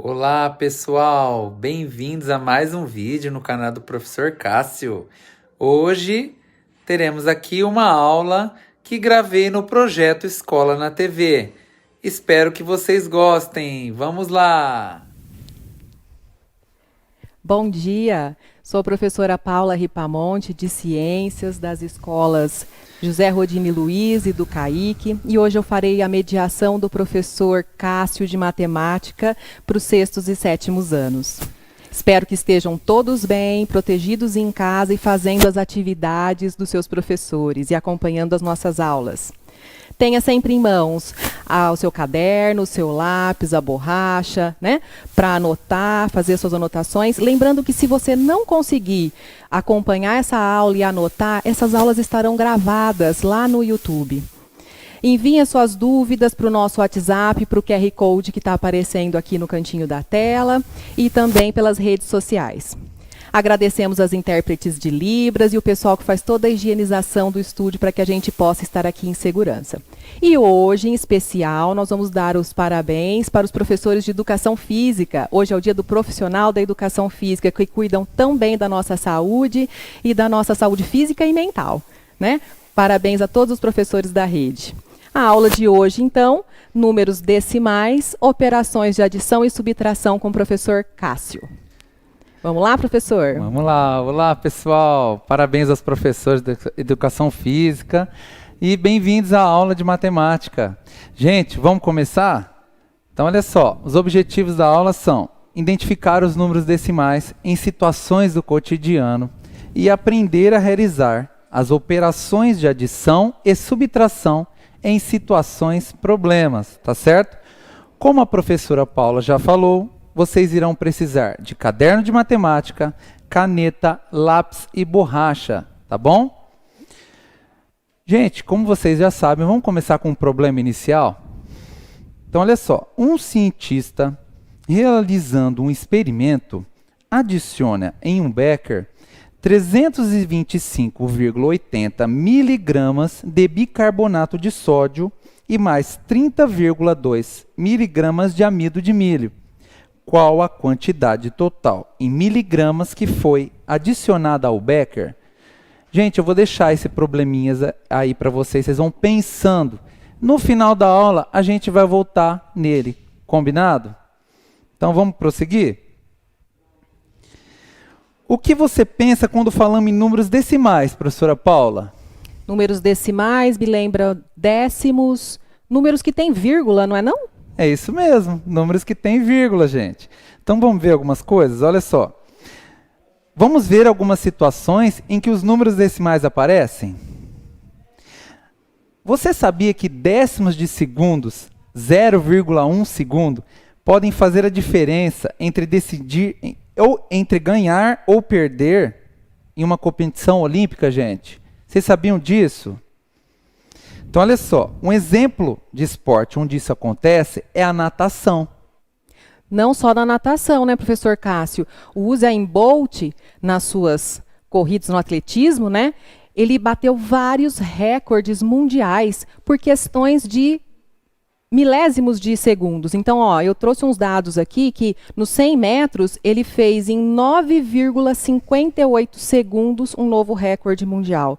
Olá pessoal, bem-vindos a mais um vídeo no canal do Professor Cássio. Hoje teremos aqui uma aula que gravei no projeto Escola na TV. Espero que vocês gostem, vamos lá! Bom dia, sou a professora Paula Ripamonte, de Ciências, das escolas José Rodini Luiz e do CAIC, e hoje eu farei a mediação do professor Cássio de Matemática para os 6º e 7º anos. Espero que estejam todos bem, protegidos em casa e fazendo as atividades dos seus professores e acompanhando as nossas aulas. Tenha sempre em mãos o seu caderno, o seu lápis, a borracha, né? Para anotar, fazer suas anotações. Lembrando que se você não conseguir acompanhar essa aula e anotar, essas aulas estarão gravadas lá no YouTube. Enviem as suas dúvidas para o nosso WhatsApp, para o QR Code que está aparecendo aqui no cantinho da tela e também pelas redes sociais. Agradecemos as intérpretes de Libras e o pessoal que faz toda a higienização do estúdio para que a gente possa estar aqui em segurança. E hoje, em especial, nós vamos dar os parabéns para os professores de Educação Física. Hoje é o dia do profissional da Educação Física, que cuidam tão bem da nossa saúde e da nossa saúde física e mental, né? Parabéns a todos os professores da rede. A aula de hoje, então, números decimais, operações de adição e subtração com o professor Cássio. Vamos lá, professor? Vamos lá, olá pessoal, parabéns aos professores de Educação Física e bem-vindos à aula de Matemática. Gente, vamos começar? Então olha só, os objetivos da aula são identificar os números decimais em situações do cotidiano e aprender a realizar as operações de adição e subtração em situações problemas, tá certo? Como a professora Paula já falou, vocês irão precisar de caderno de matemática, caneta, lápis e borracha, tá bom? Gente, como vocês já sabem, vamos começar com um problema inicial? Então, olha só, um cientista realizando um experimento adiciona em um becker 325,80 miligramas de bicarbonato de sódio e mais 30,2 miligramas de amido de milho. Qual a quantidade total em miligramas que foi adicionada ao becker? Gente, eu vou deixar esse probleminhas aí para vocês, vocês vão pensando. No final da aula, a gente vai voltar nele, combinado? Então, vamos prosseguir? O que você pensa quando falamos em números decimais, professora Paula? Números decimais, me lembra décimos, números que tem vírgula, não é não? É isso mesmo, números que tem vírgula, gente. Então vamos ver algumas coisas, olha só. Vamos ver algumas situações em que os números decimais aparecem? Você sabia que décimos de segundos, 0,1 segundo, podem fazer a diferença entre decidir, ou entre ganhar ou perder em uma competição olímpica, gente? Vocês sabiam disso? Então, olha só, um exemplo de esporte onde isso acontece é a natação. Não só na natação, né, professor Cássio? O Usain Bolt, nas suas corridas no atletismo, né, ele bateu vários recordes mundiais por questões de milésimos de segundos. Então, ó, eu trouxe uns dados aqui que nos 100 metros ele fez em 9,58 segundos um novo recorde mundial.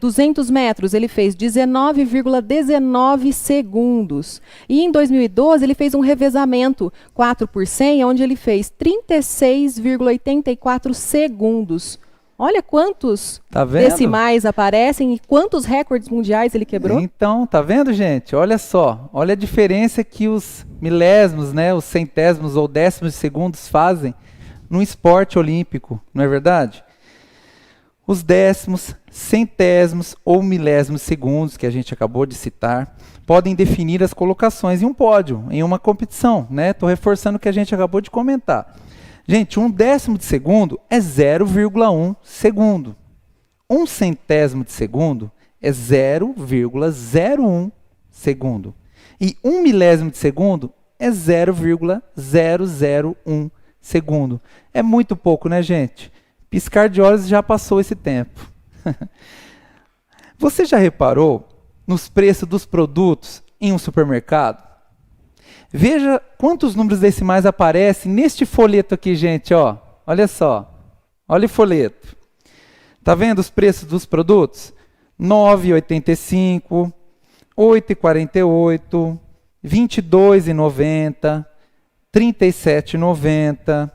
200 metros, ele fez 19,19 segundos. E em 2012, ele fez um revezamento 4 por 100, onde ele fez 36,84 segundos. Olha quantos decimais aparecem e quantos recordes mundiais ele quebrou. Então, tá vendo, gente? Olha só, olha a diferença que os milésimos, né, os centésimos ou décimos de segundos fazem no esporte olímpico, não é verdade? Os décimos, centésimos ou milésimos segundos, que a gente acabou de citar, podem definir as colocações em um pódio, em uma competição, né? Estou reforçando o que a gente acabou de comentar. Gente, um décimo de segundo é 0,1 segundo. Um centésimo de segundo é 0,01 segundo. E um milésimo de segundo é 0,001 segundo. É muito pouco, né, gente? Piscar de olhos já passou esse tempo. Você já reparou nos preços dos produtos em um supermercado? Veja quantos números decimais aparecem neste folheto aqui, gente, ó. Olha só. Olha o folheto. Tá vendo os preços dos produtos? 9,85, 8,48, 22,90, 37,90,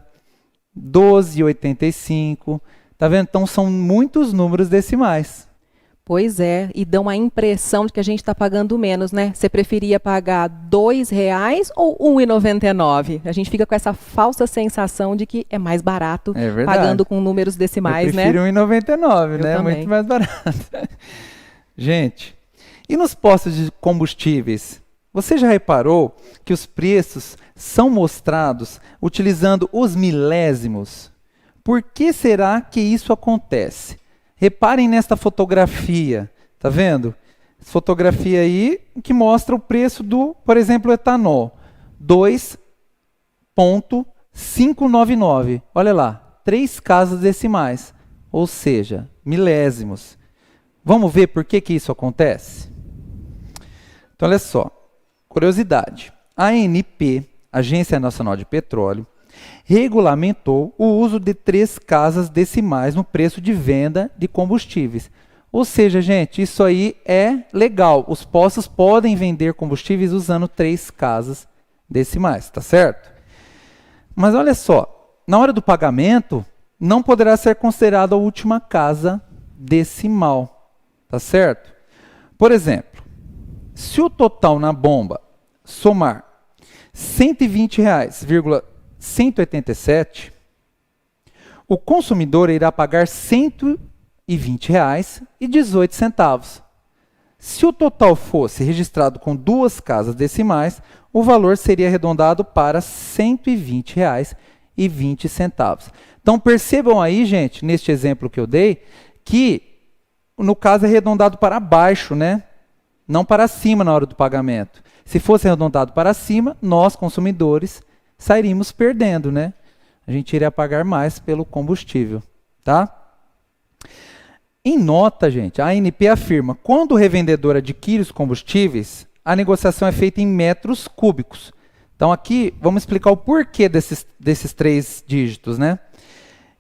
12,85. Tá vendo? Então são muitos números decimais. Pois é, e dão a impressão de que a gente está pagando menos, né? Você preferia pagar R$ 2 ou R$ 1,99? A gente fica com essa falsa sensação de que é mais barato pagando com números decimais, né? Eu prefiro R$ 1,99, né? Também. Muito mais barato. Gente, e nos postos de combustíveis? Você já reparou que os preços são mostrados utilizando os milésimos? Por que será que isso acontece? Reparem nesta fotografia, tá vendo? Essa fotografia aí que mostra o preço do, por exemplo, etanol, 2,599. Olha lá, 3 casas decimais, ou seja, milésimos. Vamos ver por que isso acontece? Então, olha só, curiosidade. A ANP, Agência Nacional de Petróleo, regulamentou o uso de 3 casas decimais no preço de venda de combustíveis. Ou seja, gente, isso aí é legal. Os postos podem vender combustíveis usando 3 casas decimais, tá certo? Mas olha só, na hora do pagamento, não poderá ser considerada a última casa decimal, tá certo? Por exemplo, se o total na bomba somar R$ 120,187, o consumidor irá pagar R$ 120,18. Se o total fosse registrado com 2 casas decimais, o valor seria arredondado para R$ 120,20. Então percebam aí, gente, neste exemplo que eu dei, que no caso é arredondado para baixo, né? Não para cima na hora do pagamento. Se fosse arredondado para cima, nós, consumidores, sairíamos perdendo, né? A gente iria pagar mais pelo combustível, tá? Em nota, gente, a ANP afirma, quando o revendedor adquire os combustíveis, a negociação é feita em metros cúbicos. Então aqui, vamos explicar o porquê desses 3 dígitos, né?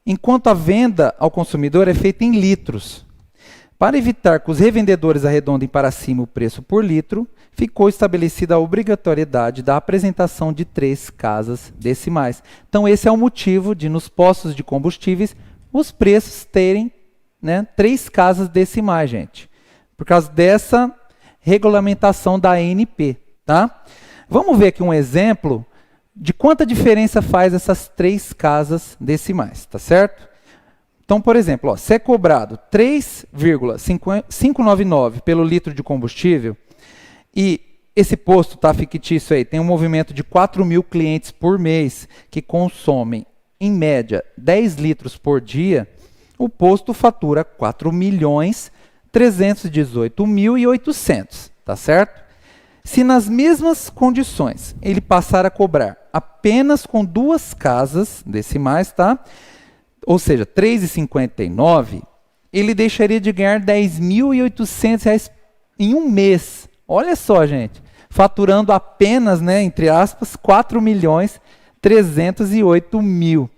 Enquanto a venda ao consumidor é feita em litros. Para evitar que os revendedores arredondem para cima o preço por litro, ficou estabelecida a obrigatoriedade da apresentação de 3 casas decimais. Então esse é o motivo de, nos postos de combustíveis, os preços terem, né, 3 casas decimais, gente. Por causa dessa regulamentação da ANP, tá? Vamos ver aqui um exemplo de quanta diferença faz essas 3 casas decimais, tá certo? Então, por exemplo, ó, se é cobrado 3,599 pelo litro de combustível e esse posto está fictício aí, tem um movimento de 4.000 clientes por mês que consomem, em média, 10 litros por dia, o posto fatura 4.318.800, tá certo? Se nas mesmas condições ele passar a cobrar apenas com 2 casas decimais, tá? Ou seja, R$ 3,59, ele deixaria de ganhar R$ 10.800 em um mês. Olha só, gente, faturando apenas, né, entre aspas, 4.308.000.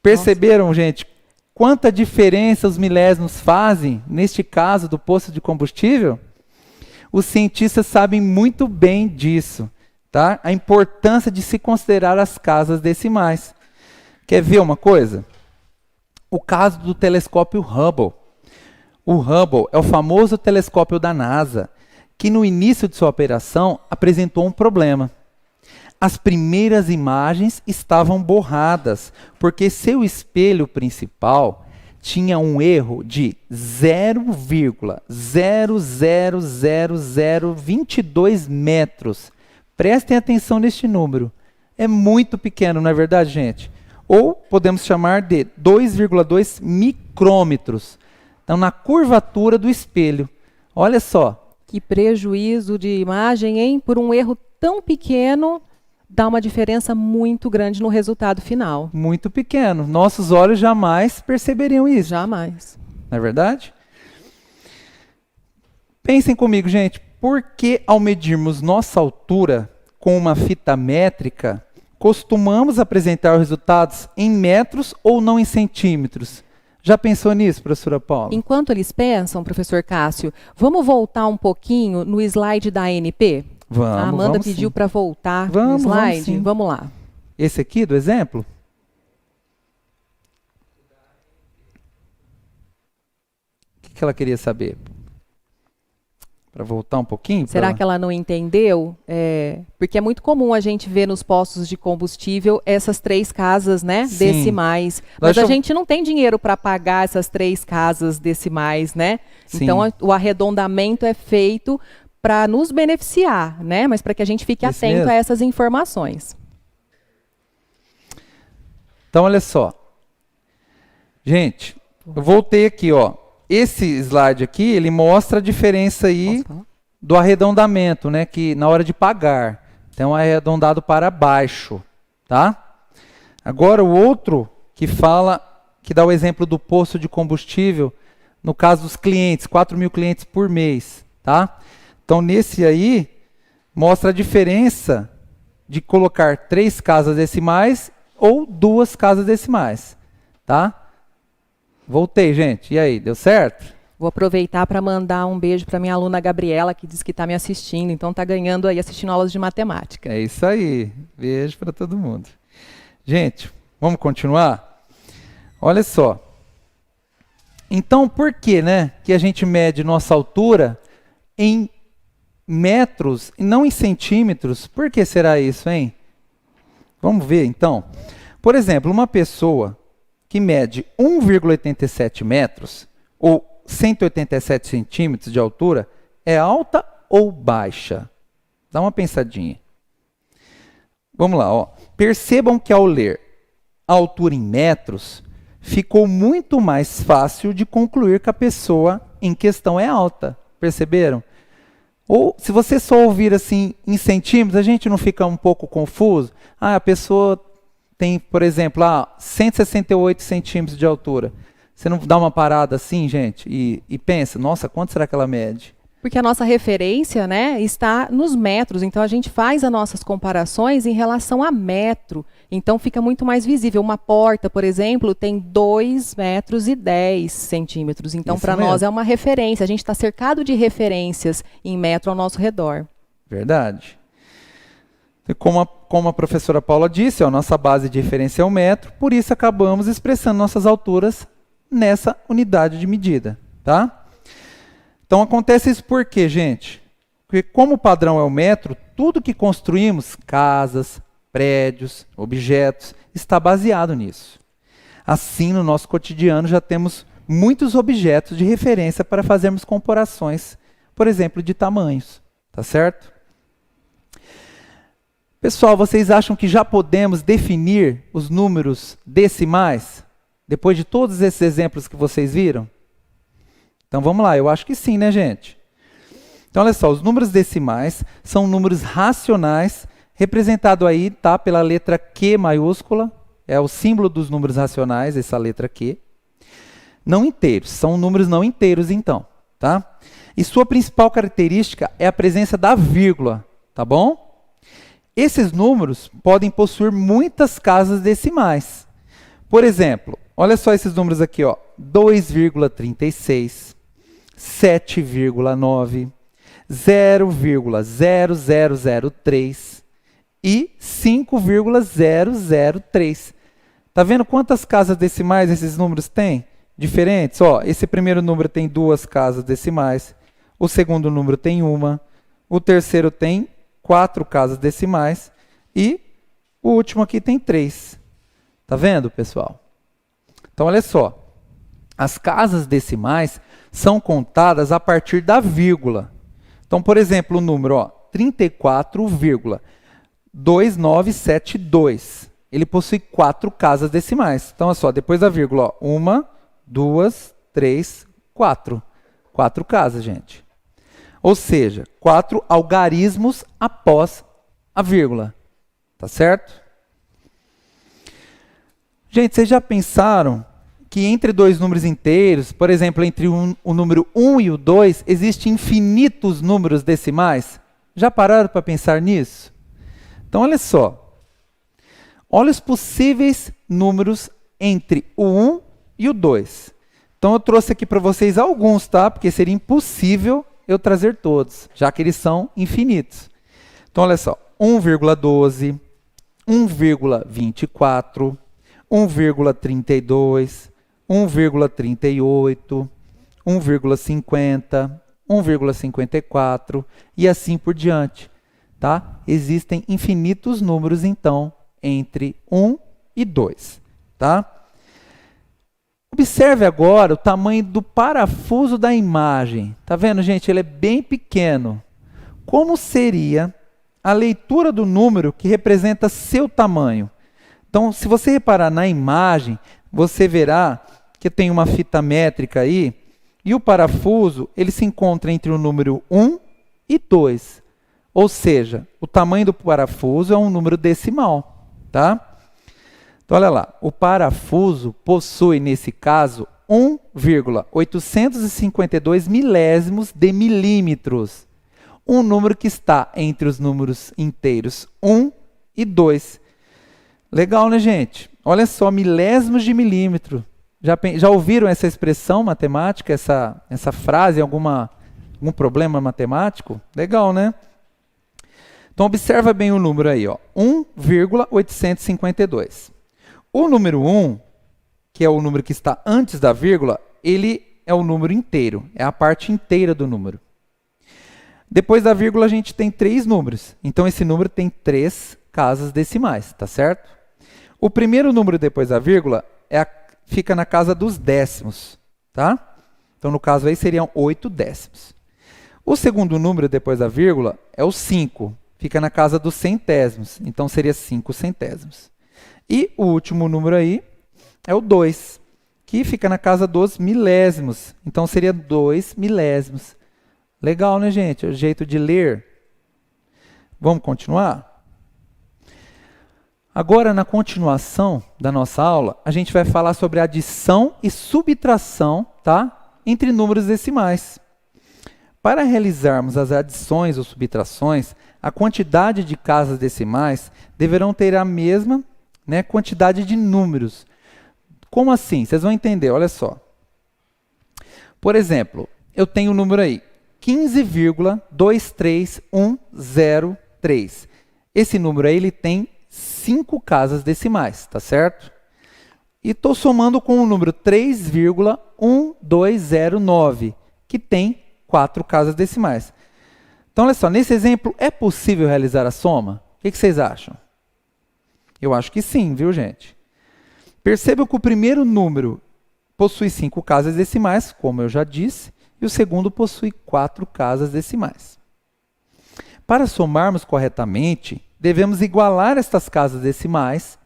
Perceberam, gente, quanta diferença os milésimos fazem, neste caso do posto de combustível? Os cientistas sabem muito bem disso, tá? A importância de se considerar as casas decimais. Quer ver uma coisa? O caso do telescópio Hubble. O Hubble é o famoso telescópio da NASA, que no início de sua operação apresentou um problema. As primeiras imagens estavam borradas, porque seu espelho principal tinha um erro de 0,00022 metros. Prestem atenção neste número. É muito pequeno, não é verdade, gente? Ou podemos chamar de 2,2 micrômetros. Então, na curvatura do espelho. Olha só. Que prejuízo de imagem, hein? Por um erro tão pequeno, dá uma diferença muito grande no resultado final. Muito pequeno. Nossos olhos jamais perceberiam isso. Jamais. Não é verdade? Pensem comigo, gente. Por que ao medirmos nossa altura com uma fita métrica, costumamos apresentar os resultados em metros ou não em centímetros. Já pensou nisso, professora Paula? Enquanto eles pensam, professor Cássio, vamos voltar um pouquinho no slide da ANP? Vamos, A Amanda vamos pediu sim. para voltar Vamos, no slide. vamos sim. Vamos lá. Esse aqui do exemplo? O que ela queria saber? Para voltar um pouquinho? Será que ela não entendeu? Porque é muito comum a gente ver nos postos de combustível essas 3 casas, né, Sim. decimais. Mas a gente não tem dinheiro para pagar essas 3 casas decimais, né? Sim. Então o arredondamento é feito para nos beneficiar, né? Mas para que a gente fique Esse atento mesmo. a essas informações. Então, olha só. Gente, eu voltei aqui, ó. Esse slide aqui, ele mostra a diferença aí Posso falar? do arredondamento, né? Que na hora de pagar, então é arredondado para baixo, tá? Agora o outro que fala, que dá o exemplo do posto de combustível, no caso dos clientes, 4.000 clientes por mês, tá? Então nesse aí, mostra a diferença de colocar 3 casas decimais ou 2 casas decimais, tá? Voltei, gente. E aí, deu certo? Vou aproveitar para mandar um beijo para minha aluna Gabriela, que diz que está me assistindo. Então está ganhando aí, assistindo aulas de matemática. É isso aí. Beijo para todo mundo. Gente, vamos continuar? Olha só. Então, por que, né, que a gente mede nossa altura em metros e não em centímetros? Por que será isso, hein? Vamos ver, então. Por exemplo, uma pessoa que mede 1,87 metros ou 187 centímetros de altura é alta ou baixa? Dá uma pensadinha. Vamos lá, ó. Percebam que ao ler a altura em metros, ficou muito mais fácil de concluir que a pessoa em questão é alta. Perceberam? Ou se você só ouvir assim em centímetros, a gente não fica um pouco confuso? Ah, a pessoa tem, por exemplo, 168 centímetros de altura. Você não dá uma parada assim, gente, e pensa, nossa, quanto será que ela mede? Porque a nossa referência, né, está nos metros. Então a gente faz as nossas comparações em relação a metro. Então fica muito mais visível. Uma porta, por exemplo, tem 2 metros e 10 centímetros. Então para nós é uma referência. A gente está cercado de referências em metro ao nosso redor. Verdade. E como a professora Paula disse, ó, nossa base de referência é o metro, por isso acabamos expressando nossas alturas nessa unidade de medida, tá? Então acontece isso por quê, gente? Porque como o padrão é o metro, tudo que construímos, casas, prédios, objetos, está baseado nisso. Assim, no nosso cotidiano já temos muitos objetos de referência para fazermos comparações, por exemplo, de tamanhos, tá certo? Pessoal, vocês acham que já podemos definir os números decimais? Depois de todos esses exemplos que vocês viram? Então vamos lá, eu acho que sim, né, gente? Então olha só, os números decimais são números racionais, representado aí, tá, pela letra Q maiúscula, é o símbolo dos números racionais, essa letra Q. Não inteiros, são números não inteiros então, tá? E sua principal característica é a presença da vírgula, tá bom? Esses números podem possuir muitas casas decimais. Por exemplo, olha só esses números aqui, ó, 2,36, 7,9, 0,0003 e 5,003. Tá vendo quantas casas decimais esses números têm? Diferentes, ó, esse primeiro número tem 2 casas decimais, o segundo número tem 1, o terceiro tem 4 casas decimais e o último aqui tem 3. Tá vendo, pessoal? Então, olha só. As casas decimais são contadas a partir da vírgula. Então, por exemplo, o número 34,2972. Ele possui 4 casas decimais. Então, olha só, depois da vírgula, 1, 2, 3, 4. 4 casas, gente. Ou seja, 4 algarismos após a vírgula. Tá certo? Gente, vocês já pensaram que entre 2 números inteiros, por exemplo, entre o número 1 e o 2, existem infinitos números decimais? Já pararam para pensar nisso? Então, olha só. Olha os possíveis números entre o 1 e o 2. Então, eu trouxe aqui para vocês alguns, tá? Porque seria impossível eu trazer todos, já que eles são infinitos. Então, olha só. 1,12, 1,24, 1,32, 1,38, 1,50, 1,54 e assim por diante, tá? Existem infinitos números, então, entre 1 e 2, tá? Observe agora o tamanho do parafuso da imagem. Tá vendo, gente? Ele é bem pequeno. Como seria a leitura do número que representa seu tamanho? Então, se você reparar na imagem, você verá que tem uma fita métrica aí, e o parafuso ele se encontra entre o número 1 e 2. Ou seja, o tamanho do parafuso é um número decimal, tá? Então, olha lá, o parafuso possui, nesse caso, 1,852 milésimos de milímetros. Um número que está entre os números inteiros 1 e 2. Legal, né, gente? Olha só, milésimos de milímetro. Já ouviram essa expressão matemática, essa frase, algum problema matemático? Legal, né? Então, observa bem o número aí, ó, 1,852. O número 1, que é o número que está antes da vírgula, ele é o número inteiro, é a parte inteira do número. Depois da vírgula, a gente tem 3 números. Então, esse número tem 3 casas decimais, tá certo? O primeiro número depois da vírgula fica na casa dos décimos, tá? Então, no caso aí, seriam 8 décimos. O segundo número depois da vírgula é o 5, fica na casa dos centésimos. Então, seria 5 centésimos. E o último número aí é o 2, que fica na casa dos milésimos. Então, seria 2 milésimos. Legal, né, gente? É o jeito de ler. Vamos continuar? Agora, na continuação da nossa aula, a gente vai falar sobre adição e subtração, tá? Entre números decimais. Para realizarmos as adições ou subtrações, a quantidade de casas decimais deverão ter a mesma, né, quantidade de números. Como assim? Vocês vão entender, olha só. Por exemplo, eu tenho o número aí, 15,23103. Esse número aí ele tem 5 casas decimais, tá certo? E estou somando com o número 3,1209, que tem 4 casas decimais. Então, olha só, nesse exemplo, é possível realizar a soma? O que vocês acham? Eu acho que sim, viu, gente? Perceba que o primeiro número possui 5 casas decimais, como eu já disse, e o segundo possui 4 casas decimais. Para somarmos corretamente, devemos igualar estas casas decimais,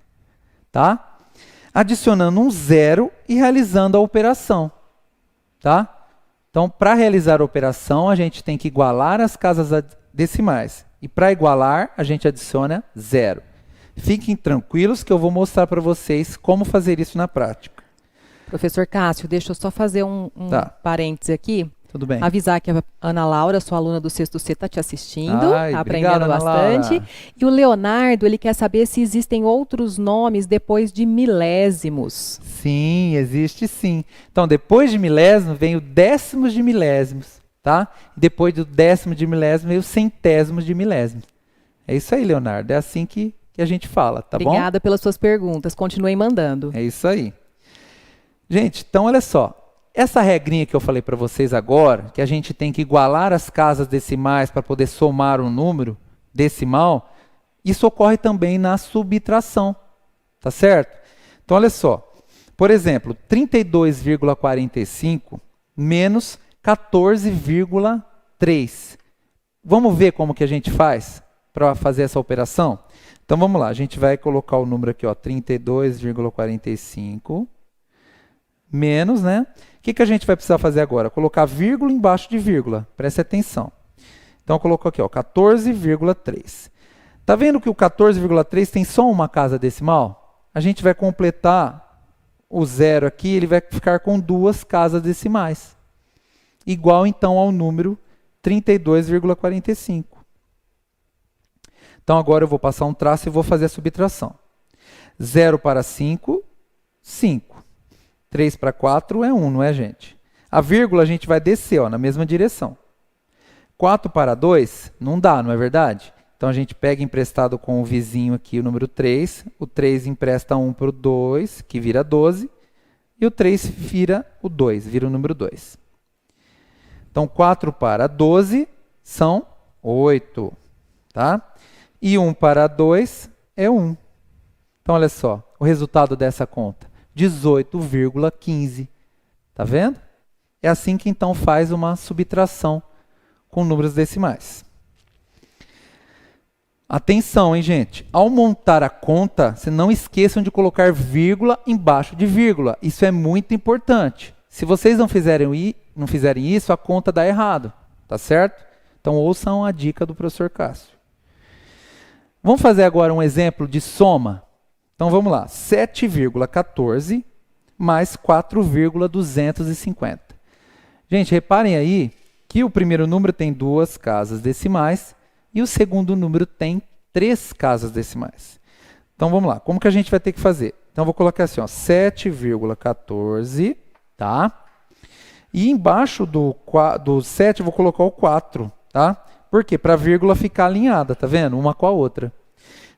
tá? Adicionando um zero e realizando a operação, tá? Então, para realizar a operação, a gente tem que igualar as casas decimais. E para igualar, a gente adiciona zero. Fiquem tranquilos que eu vou mostrar para vocês como fazer isso na prática. Professor Cássio, deixa eu só fazer um parêntese aqui. Tudo bem. Avisar que a Ana Laura, sua aluna do sexto C, está te assistindo, Ai, está aprendendo obrigado, bastante. Laura. E o Leonardo, ele quer saber se existem outros nomes depois de milésimos. Sim, existe sim. Então, depois de milésimo, vem o décimos de milésimos, tá? Depois do décimo de milésimo, vem o centésimos de milésimos. É isso aí, Leonardo. É assim que a gente fala, tá bom? Obrigada pelas suas perguntas. Continuem mandando. É isso aí. Gente, então olha só. Essa regrinha que eu falei para vocês agora, que a gente tem que igualar as casas decimais para poder somar um número decimal, isso ocorre também na subtração, tá certo? Então, olha só. Por exemplo, 32,45 menos 14,3. Vamos ver como que a gente faz para fazer essa operação? Então, vamos lá. A gente vai colocar o número aqui, ó, 32,45 menos, né? O que a gente vai precisar fazer agora? Colocar vírgula embaixo de vírgula. Preste atenção. Então, eu coloco aqui, ó, 14,3. Tá vendo que o 14,3 tem só uma casa decimal? A gente vai completar o zero aqui, ele vai ficar com 2 casas decimais. Igual, então, ao número 32,45. Então, agora eu vou passar um traço e vou fazer a subtração. 0 para 5, 5. 3 para 4 é 1, não é, gente? A vírgula a gente vai descer, ó, na mesma direção. 4 para 2 não dá, não é verdade? Então, a gente pega emprestado com o vizinho aqui o número 3. O 3 empresta 1 para o 2, que vira 12. E o 3 vira o 2, vira o número 2. Então, 4 para 12 são 8. Tá? E 1 para 2 é 1. Então, olha só, o resultado dessa conta, 18,15. Tá vendo? É assim que, então, faz uma subtração com números decimais. Atenção, hein, gente? Ao montar a conta, vocês não esqueçam de colocar vírgula embaixo de vírgula. Isso é muito importante. Se vocês não fizerem isso, a conta dá errado. Tá certo? Então, ouçam a dica do professor Cássio. Vamos fazer agora um exemplo de soma. Então, vamos lá. 7,14 mais 4,250. Gente, reparem aí que o primeiro número tem 2 casas decimais e o segundo número tem 3 casas decimais. Então, vamos lá. Como que a gente vai ter que fazer? Então, eu vou colocar assim, ó, 7,14, tá? E embaixo do 7 eu vou colocar o 4, tá? Por quê? Para a vírgula ficar alinhada, tá vendo? Uma com a outra.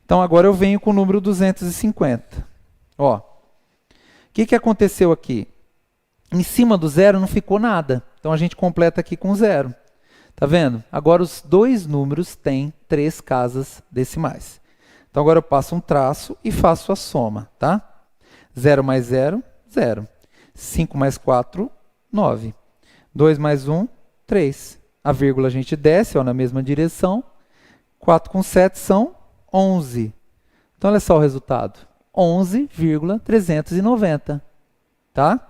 Então, agora eu venho com o número 250. Ó, o que aconteceu aqui? Em cima do zero não ficou nada. Então, a gente completa aqui com 0. Tá vendo? Agora, os dois números têm 3 casas decimais. Então, agora eu passo um traço e faço a soma, tá? 0 mais 0, 0. 5 mais 4, 9. 2 mais 1, 3. A vírgula a gente desce, ó, na mesma direção. 4 com 7 são 11. Então, olha só o resultado. 11,390. Tá?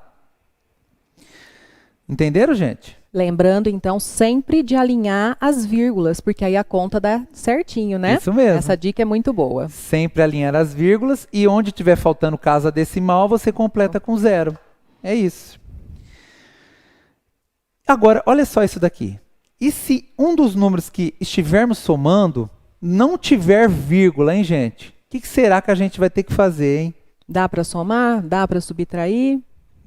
Entenderam, gente? Lembrando, então, sempre de alinhar as vírgulas, porque aí a conta dá certinho, né? Isso mesmo. Essa dica é muito boa. Sempre alinhar as vírgulas e onde tiver faltando casa decimal, você completa com 0. É isso. Agora, olha só isso daqui. E se um dos números que estivermos somando não tiver vírgula, hein, gente? O que será que a gente vai ter que fazer, hein? Dá para somar? Dá para subtrair?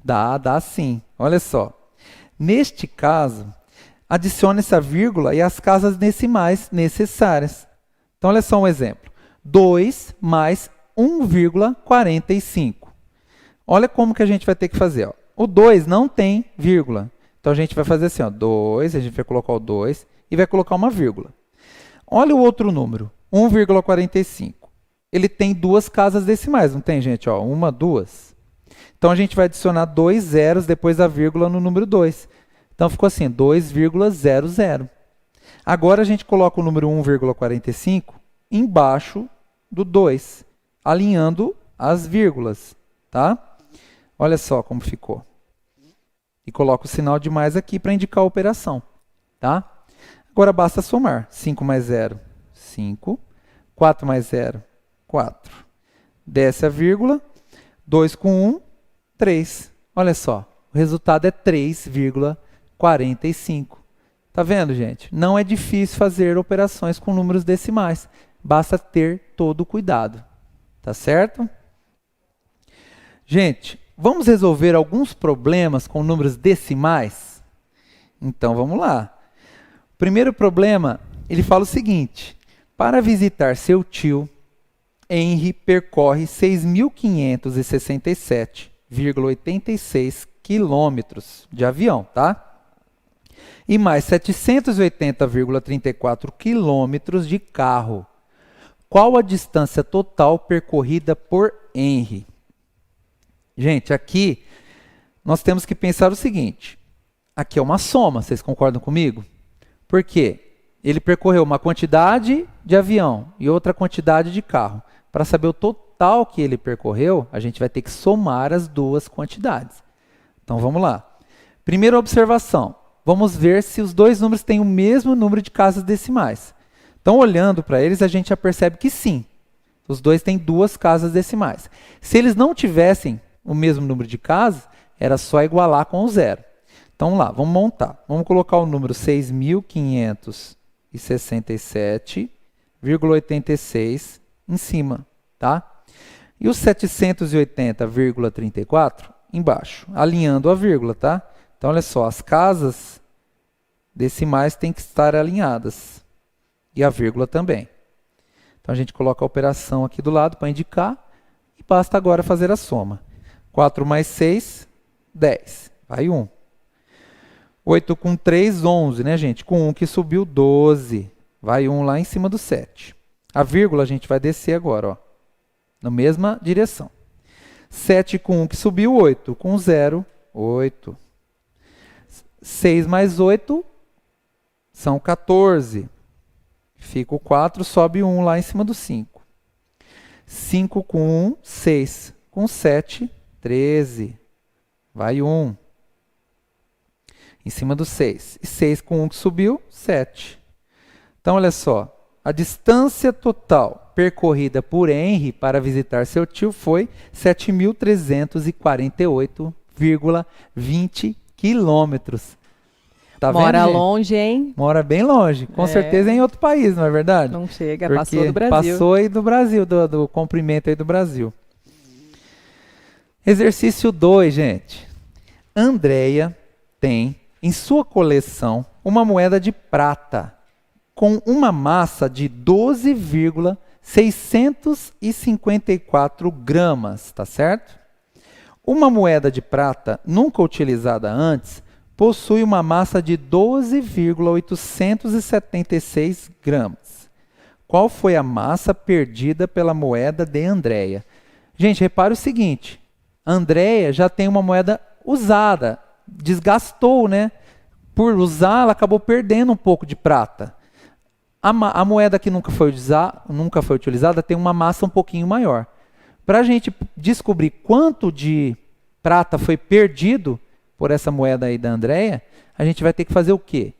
Dá sim. Olha só. Neste caso, adicione essa vírgula e as casas decimais necessárias. Então, olha só um exemplo. 2 mais 1,45. Olha como que a gente vai ter que fazer. Ó. O 2 não tem vírgula. Então, a gente vai fazer assim, ó, 2, a gente vai colocar o 2 e vai colocar uma vírgula. Olha o outro número, 1,45. Ele tem 2 casas decimais, não tem, gente? Ó, 1, 2. Então, a gente vai adicionar 2 zeros depois da vírgula no número 2. Então, ficou assim, 2,00. Agora, a gente coloca o número 1,45 embaixo do 2, alinhando as vírgulas, tá? Olha só como ficou. E coloca o sinal de mais aqui para indicar a operação, tá? Agora, basta somar. 5 mais 0, 5. 4 mais 0, 4. Desce a vírgula. 2 com 1, 3. Olha só, o resultado é 3,45. Tá vendo, gente? Não é difícil fazer operações com números decimais. Basta ter todo o cuidado. Tá certo? Gente, vamos resolver alguns problemas com números decimais? Então, vamos lá. O primeiro problema, ele fala o seguinte. Para visitar seu tio, Henry percorre 6.567,86 quilômetros de avião, tá? E mais 780,34 quilômetros de carro. Qual a distância total percorrida por Henry? Gente, aqui nós temos que pensar o seguinte. Aqui é uma soma, vocês concordam comigo? Por quê? Ele percorreu uma quantidade de avião e outra quantidade de carro. Para saber o total que ele percorreu, a gente vai ter que somar as duas quantidades. Então, vamos lá. Primeira observação. Vamos ver se os dois números têm o mesmo número de casas decimais. Então, olhando para eles, a gente já percebe que sim. Os dois têm 2 casas decimais. Se eles não tivessem o mesmo número de casas, era só igualar com o 0. Então, vamos lá, vamos montar. Vamos colocar o número 6.567 780,86 em cima, tá? E os 780,34 embaixo, alinhando a vírgula, tá? Então, olha só, as casas decimais têm que estar alinhadas. E a vírgula também. Então, a gente coloca a operação aqui do lado para indicar. E basta agora fazer a soma. 4 mais 6, 10. Vai 1. 8 com 3, 11, né, gente? Com 1 que subiu, 12. Vai 1 lá em cima do 7. A vírgula a gente vai descer agora, ó. Na mesma direção. 7 com 1 que subiu, 8. Com 0, 8. 6 mais 8 são 14. Fica o 4, sobe 1 lá em cima do 5. 5 com 1, 6. Com 7, 13. Vai 1. Em cima do 6. E 6 com 1 que subiu, 7. Então, olha só. A distância total percorrida por Henry para visitar seu tio foi 7.348,20 quilômetros. Tá Mora vendo, gente? longe, hein? Mora bem longe. Com certeza é em outro país, não é verdade? Não chega, Porque passou do Brasil. Passou aí do Brasil, do comprimento aí do Brasil. Exercício 2, gente. Andréia tem em sua coleção uma moeda de prata com uma massa de 12,654 gramas, tá certo? Uma moeda de prata nunca utilizada antes possui uma massa de 12,876 gramas. Qual foi a massa perdida pela moeda de Andréia? Gente, repare o seguinte. A Andréia já tem uma moeda usada, desgastou, né? Por usar, ela acabou perdendo um pouco de prata. A moeda que nunca foi utilizada tem uma massa um pouquinho maior. Para a gente descobrir quanto de prata foi perdido por essa moeda aí da Andréia, a gente vai ter que fazer o quê?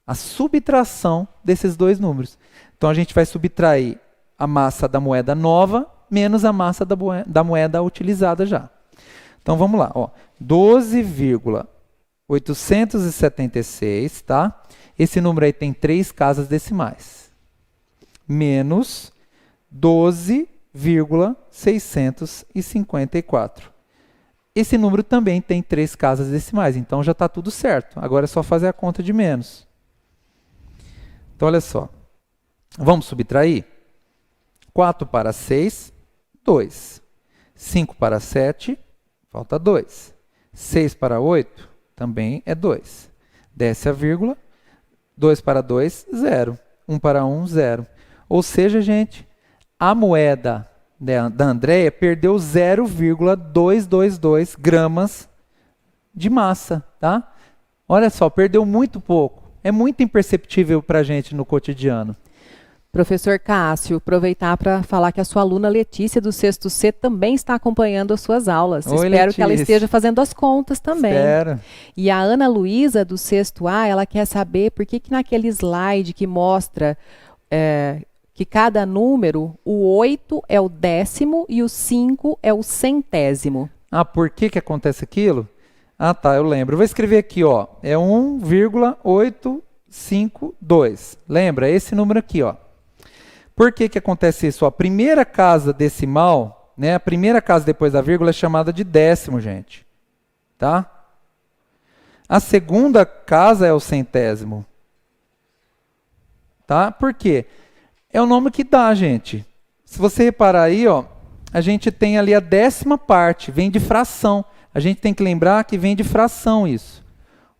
A subtração desses dois números. Então, a gente vai subtrair a massa da moeda nova menos a massa da moeda utilizada já. Então, vamos lá. 12,876, tá? Esse número aí tem 3 casas decimais. Menos 12,654. Esse número também tem 3 casas decimais, então já está tudo certo. Agora é só fazer a conta de menos. Então, olha só. Vamos subtrair? 4 para 6, 2. 5 para 7, falta 2. 6 para 8, também é 2. Desce a vírgula. 2 para 2, 0. 1 para 1, 0. Ou seja, gente, a moeda da Andréia perdeu 0,222 gramas de massa, tá? Olha só, perdeu muito pouco. É muito imperceptível para a gente no cotidiano. Professor Cássio, aproveitar para falar que a sua aluna Letícia do 6º C também está acompanhando as suas aulas. Oi, Espero que ela Letícia. esteja fazendo as contas também. Espero. E a Ana Luísa do 6º A, ela quer saber por que naquele slide que mostra que cada número, o 8 é o 10º e o 5 é o 100º. Ah, por que acontece aquilo? Ah, tá, eu lembro. Vou escrever aqui, ó. É 1,852. Lembra? Esse número aqui, ó. Por que acontece isso? A primeira casa decimal, né? A primeira casa depois da vírgula é chamada de décimo, gente. Tá? A segunda casa é o centésimo. Tá? Por quê? É o nome que dá, gente. Se você reparar aí, ó, a gente tem ali a 10ª parte, vem de fração. A gente tem que lembrar que vem de fração isso.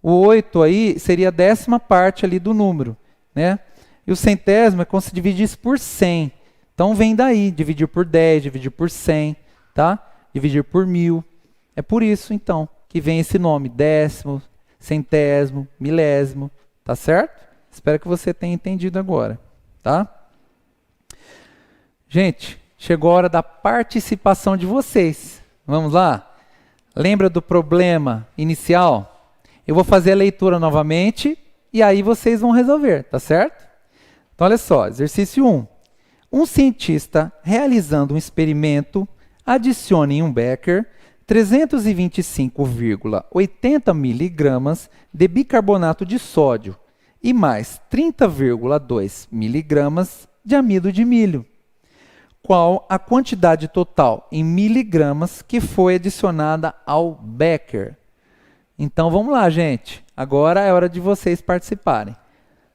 O 8 aí seria a 10ª parte ali do número, né? E o centésimo é como se dividisse por 100. Então vem daí, dividir por 10, dividir por 100, tá? Dividir por 1000. É por isso, então, que vem esse nome, décimo, centésimo, milésimo, tá certo? Espero que você tenha entendido agora, tá? Gente, chegou a hora da participação de vocês. Vamos lá? Lembra do problema inicial? Eu vou fazer a leitura novamente e aí vocês vão resolver, tá certo? Então, olha só, exercício 1. Um cientista, realizando um experimento, adiciona em um becker 325,80 miligramas de bicarbonato de sódio e mais 30,2 miligramas de amido de milho. Qual a quantidade total em miligramas que foi adicionada ao becker? Então vamos lá, gente. Agora é hora de vocês participarem.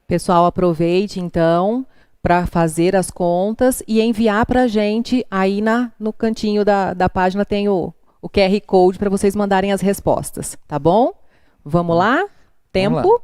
Pessoal, aproveite então para fazer as contas e enviar para a gente aí no cantinho da página tem o QR Code para vocês mandarem as respostas, tá bom? Vamos lá? Tempo? Vamos lá.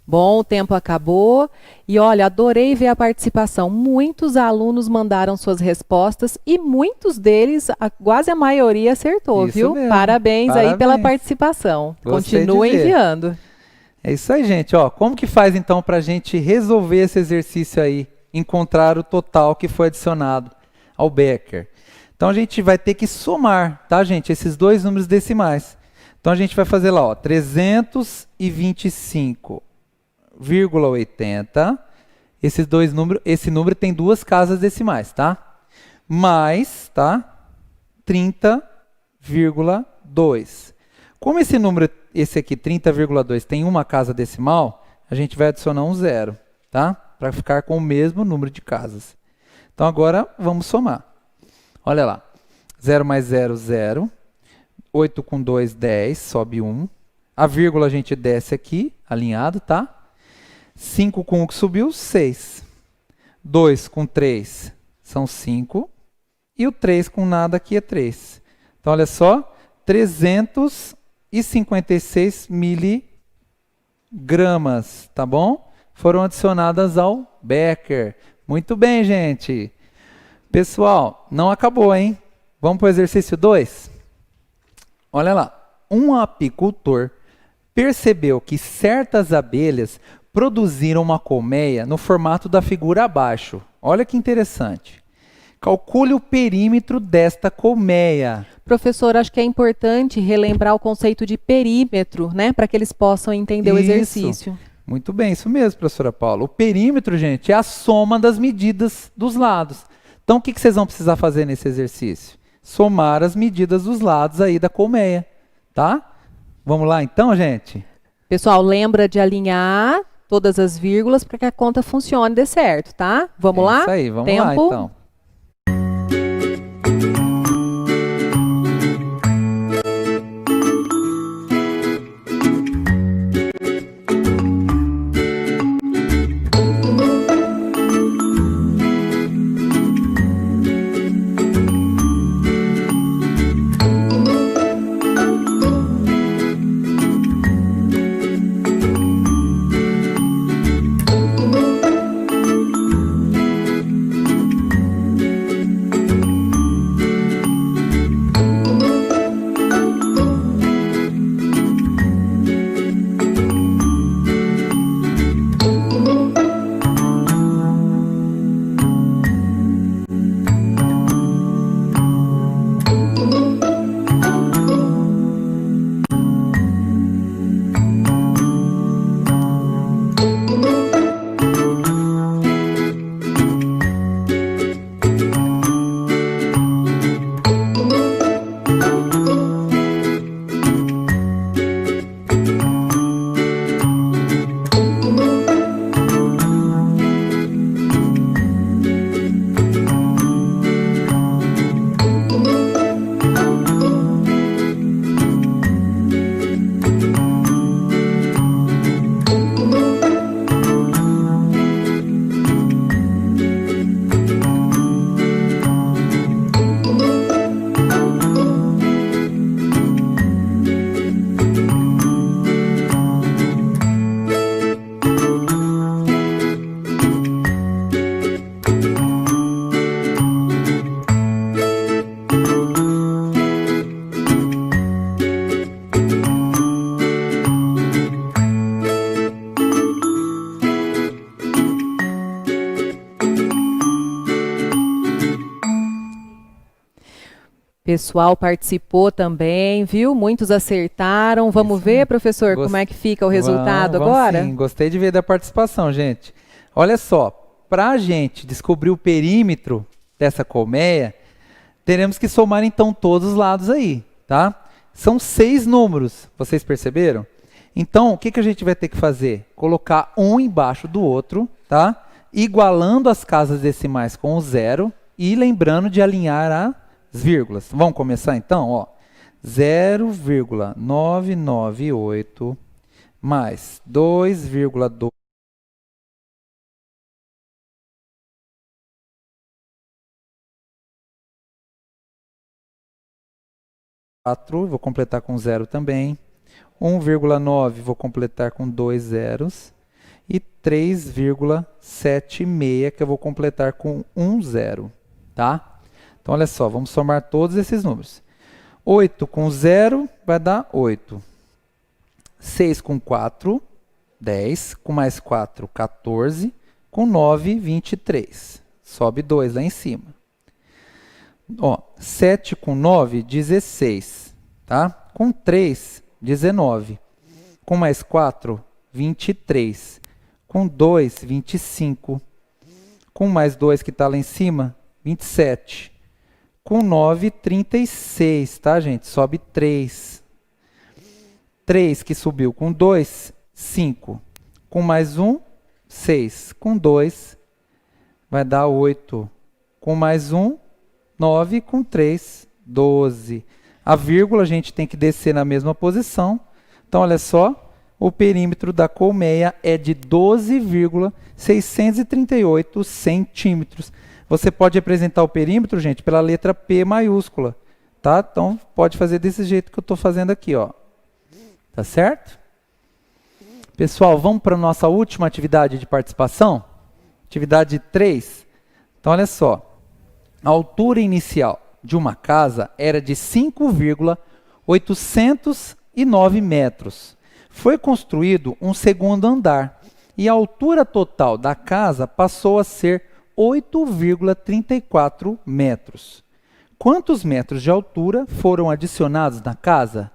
Bom, o tempo acabou e olha, adorei ver a participação. Muitos alunos mandaram suas respostas e muitos deles, quase a maioria acertou, Isso viu? mesmo. Parabéns aí pela Parabéns. participação. Gostei Continue de ver. enviando. É isso aí, gente. Ó, como que faz então para a gente resolver esse exercício aí? Encontrar o total que foi adicionado ao becker. Então a gente vai ter que somar, tá, gente? Esses dois números decimais. Então a gente vai fazer lá, ó, 325,80. Esse número tem duas casas decimais, tá? Mais, tá? 30,2. Como esse aqui, 30,2, tem uma casa decimal, a gente vai adicionar um zero, tá? Para ficar com o mesmo número de casas. Então agora vamos somar. Olha lá. 0 mais 0, 0. 8 com 2, 10, sobe 1. A vírgula a gente desce aqui, alinhado, tá? 5 com 1 que subiu, 6. 2 com 3 são 5. E o 3 com nada aqui é 3. Então, olha só, 356 miligramas, tá bom? Foram adicionadas ao becker. Muito bem, gente. Pessoal, não acabou, hein? Vamos para o exercício 2? Olha lá. Um apicultor percebeu que certas abelhas produziram uma colmeia no formato da figura abaixo. Olha que interessante. Calcule o perímetro desta colmeia. Professor, acho que é importante relembrar o conceito de perímetro, né? Para que eles possam entender o exercício. Muito bem, isso mesmo, professora Paula. O perímetro, gente, é a soma das medidas dos lados. Então, o que vocês vão precisar fazer nesse exercício? Somar as medidas dos lados aí da colmeia, tá? Vamos lá então, gente? Pessoal, lembra de alinhar todas as vírgulas para que a conta funcione e dê certo, tá? Vamos lá? Isso aí, vamos Tempo. lá então. Pessoal participou também, viu? Muitos acertaram. Vamos ver, professor, como é que fica o resultado agora? Sim, gostei de ver da participação, gente. Olha só, para a gente descobrir o perímetro dessa colmeia, teremos que somar então todos os lados aí, tá? São 6 números, vocês perceberam? Então, o que a gente vai ter que fazer? Colocar um embaixo do outro, tá? Igualando as casas decimais com o zero e lembrando de alinhar as vírgulas. Vamos começar então? Ó, 0,998 mais 2,2. Vou completar com zero também. 1,9 vou completar com 2 zeros. E 3,76 que eu vou completar com 1 zero. Tá? Então, olha só, vamos somar todos esses números. 8 com 0 vai dar 8. 6 com 4, 10. Com mais 4, 14. Com 9, 23. Sobe 2 lá em cima. Ó, 7 com 9, 16. Tá? Com 3, 19. Com mais 4, 23. Com 2, 25. Com mais 2 que está lá em cima, 27. Com 9, 36, tá, gente? Sobe 3. 3 que subiu com 2, 5. Com mais 1, 6. Com 2, vai dar 8. Com mais 1, 9. Com 3, 12. A vírgula a gente tem que descer na mesma posição. Então, olha só, o perímetro da colmeia é de 12,638 centímetros. Você pode representar o perímetro, gente, pela letra P maiúscula, tá? Então, pode fazer desse jeito que eu estou fazendo aqui, ó. Tá certo? Pessoal, vamos para a nossa última atividade de participação? Atividade 3. Então, olha só. A altura inicial de uma casa era de 5,809 metros. Foi construído um segundo andar e a altura total da casa passou a ser 8,34 metros. Quantos metros de altura foram adicionados na casa?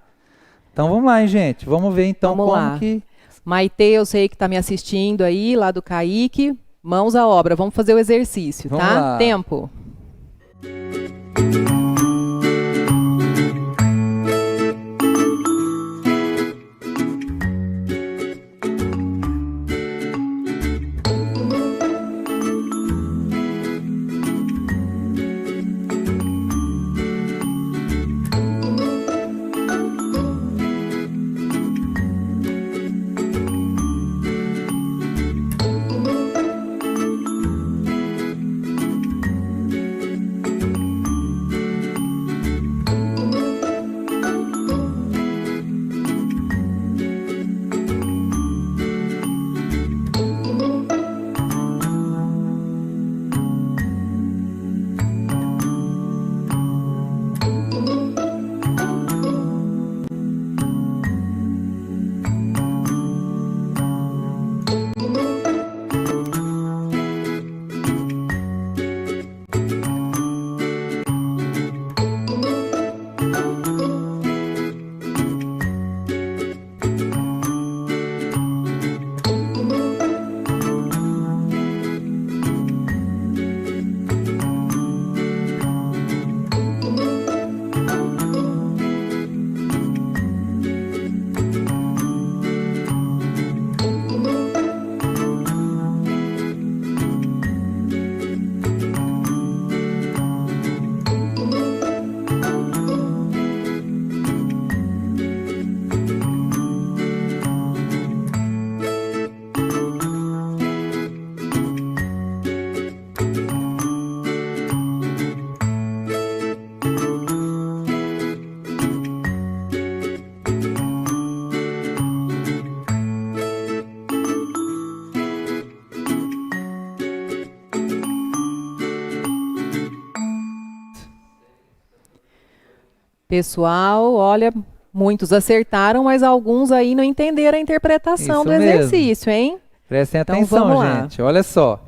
Então vamos lá, hein, gente? Vamos ver então como que... Maite, eu sei que está me assistindo aí, lá do CAIC. Mãos à obra, vamos fazer o exercício, vamos tá? Lá. Tempo. Pessoal, olha, muitos acertaram, mas alguns aí não entenderam a interpretação do exercício, hein? Prestem Então, atenção, vamos lá. gente. Olha só.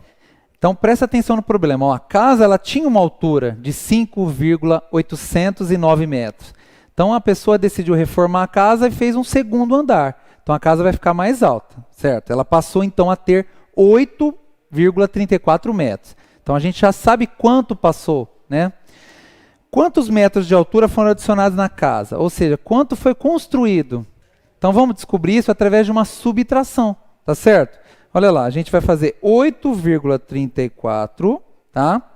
Então, presta atenção no problema. Ó, a casa ela tinha uma altura de 5,809 metros. Então, a pessoa decidiu reformar a casa e fez um segundo andar. Então, a casa vai ficar mais alta, certo? Ela passou, então, a ter 8,34 metros. Então, a gente já sabe quanto passou, né? Quantos metros de altura foram adicionados na casa? Ou seja, quanto foi construído? Então, vamos descobrir isso através de uma subtração, tá certo? Olha lá, a gente vai fazer 8,34, tá?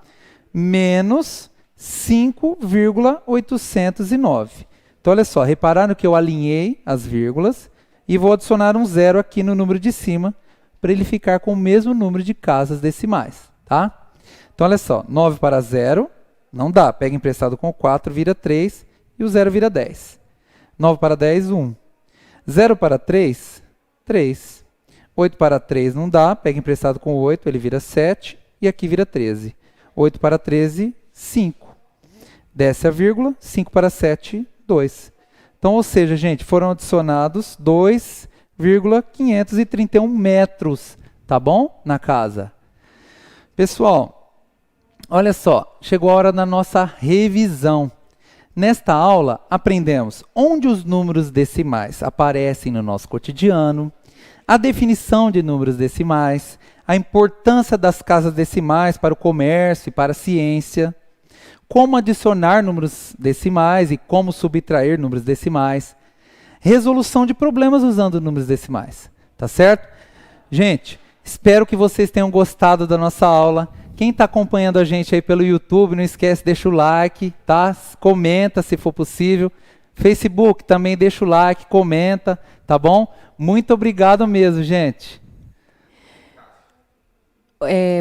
Menos 5,809. Então, olha só, repararam que eu alinhei as vírgulas e vou adicionar um zero aqui no número de cima para ele ficar com o mesmo número de casas decimais, tá? Então, olha só, 9 para 0, não dá. Pega emprestado com 4, vira 3 e o 0 vira 10. 9 para 10, 1. 0 para 3, 3. 8 para 3 não dá, pega emprestado com 8, ele vira 7 e aqui vira 13. 8 para 13, 5. Desce a vírgula, 5 para 7, 2. Então, ou seja, gente, foram adicionados 2,531 metros, tá bom? Na casa. Pessoal, olha só, chegou a hora da nossa revisão. Nesta aula, aprendemos onde os números decimais aparecem no nosso cotidiano, a definição de números decimais, a importância das casas decimais para o comércio e para a ciência, como adicionar números decimais e como subtrair números decimais, resolução de problemas usando números decimais, tá certo? Gente, espero que vocês tenham gostado da nossa aula. Quem está acompanhando a gente aí pelo YouTube, não esquece, deixa o like, tá? Comenta se for possível. Facebook também deixa o like, comenta, tá bom? Muito obrigado mesmo, gente.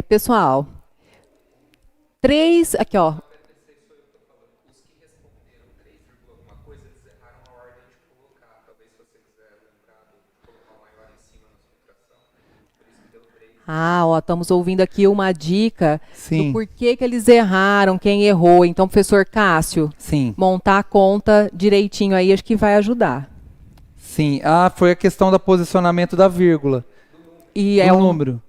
Pessoal, aqui ó. Ó, estamos ouvindo aqui uma dica Sim. do porquê que eles erraram, quem errou. Então, professor Cássio, Sim. montar a conta direitinho aí, acho que vai ajudar. Sim. Foi a questão do posicionamento da vírgula. E do número,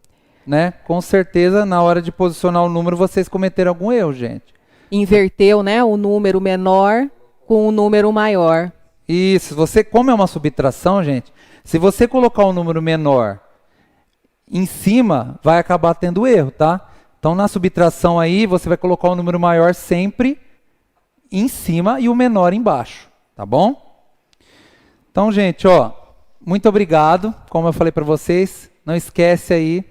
né? Com certeza, na hora de posicionar o número, vocês cometeram algum erro, gente. Inverteu, né, o número menor com o número maior. Isso. Como é uma subtração, gente, se você colocar um número menor em cima, vai acabar tendo erro, tá? Então, na subtração aí, você vai colocar o número maior sempre em cima e o menor embaixo, tá bom? Então, gente, ó, muito obrigado. Como eu falei para vocês, não esquece aí,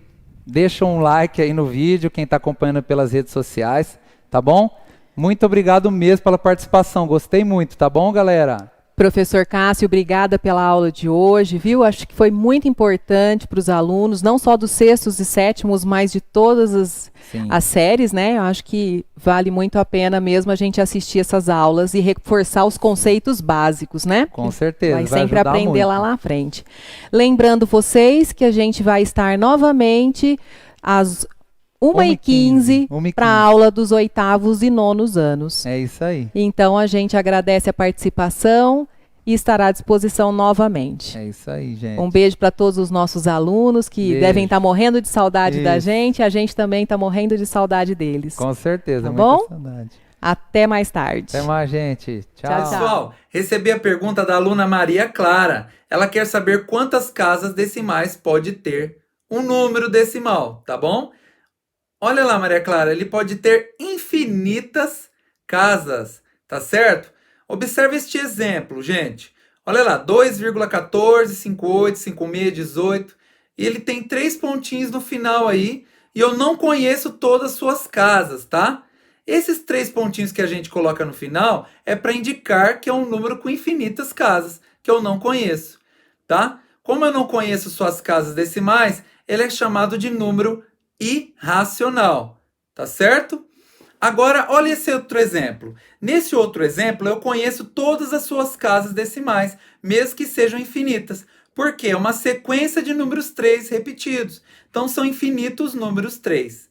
deixa um like aí no vídeo, quem está acompanhando pelas redes sociais, tá bom? Muito obrigado mesmo pela participação, gostei muito, tá bom, galera? Professor Cássio, obrigada pela aula de hoje, viu? Acho que foi muito importante para os alunos, não só dos sextos e sétimos, mas de todas as séries, né? Eu acho que vale muito a pena mesmo a gente assistir essas aulas e reforçar os conceitos básicos, né? Com certeza, vai sempre ajudar aprender muito. lá na frente. Lembrando vocês que a gente vai estar novamente às 1h15 para a aula dos 8º e 9º anos. É isso aí. Então, a gente agradece a participação e estará à disposição novamente. É isso aí, gente. Um beijo para todos os nossos alunos que devem estar morrendo de saudade da gente. A gente também está morrendo de saudade deles. Com certeza, tá muita bom? saudade. Até mais tarde. Até mais, gente. Tchau. Tchau, tchau. Pessoal, recebi a pergunta da aluna Maria Clara. Ela quer saber quantas casas decimais pode ter um número decimal, tá bom? Olha lá, Maria Clara, ele pode ter infinitas casas, tá certo? Observe este exemplo, gente. Olha lá, 2,14, 58, 56, 18. E ele tem 3 pontinhos no final aí. E eu não conheço todas as suas casas, tá? Esses 3 pontinhos que a gente coloca no final é para indicar que é um número com infinitas casas, que eu não conheço, tá? Como eu não conheço suas casas decimais, ele é chamado de número irracional, tá certo? Agora, olha esse outro exemplo. Nesse outro exemplo, eu conheço todas as suas casas decimais, mesmo que sejam infinitas, porque é uma sequência de números 3 repetidos. Então, são infinitos números 3.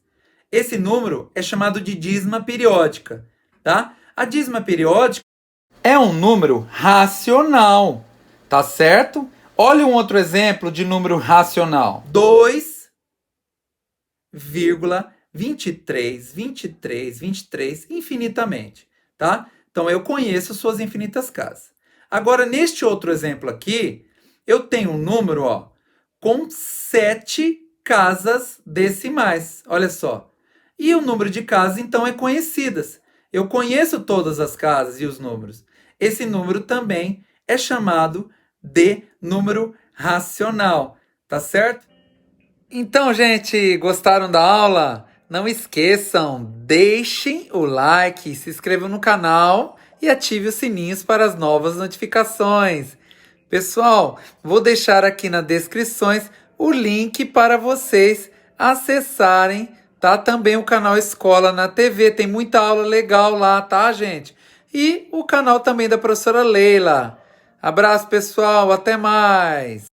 Esse número é chamado de dízima periódica, tá? A dízima periódica é um número racional, tá certo? Olha um outro exemplo de número racional. 2,0 23, 23, 23, infinitamente, tá? Então, eu conheço suas infinitas casas. Agora, neste outro exemplo aqui, eu tenho um número, ó, com 7 casas decimais. Olha só. E o número de casas, então, é conhecidas. Eu conheço todas as casas e os números. Esse número também é chamado de número racional, tá certo? Então, gente, gostaram da aula? Não esqueçam, deixem o like, se inscrevam no canal e ative os sininhos para as novas notificações. Pessoal, vou deixar aqui nas descrições o link para vocês acessarem, tá? Também o canal Escola na TV, tem muita aula legal lá, tá, gente? E o canal também da professora Leila. Abraço, pessoal, até mais!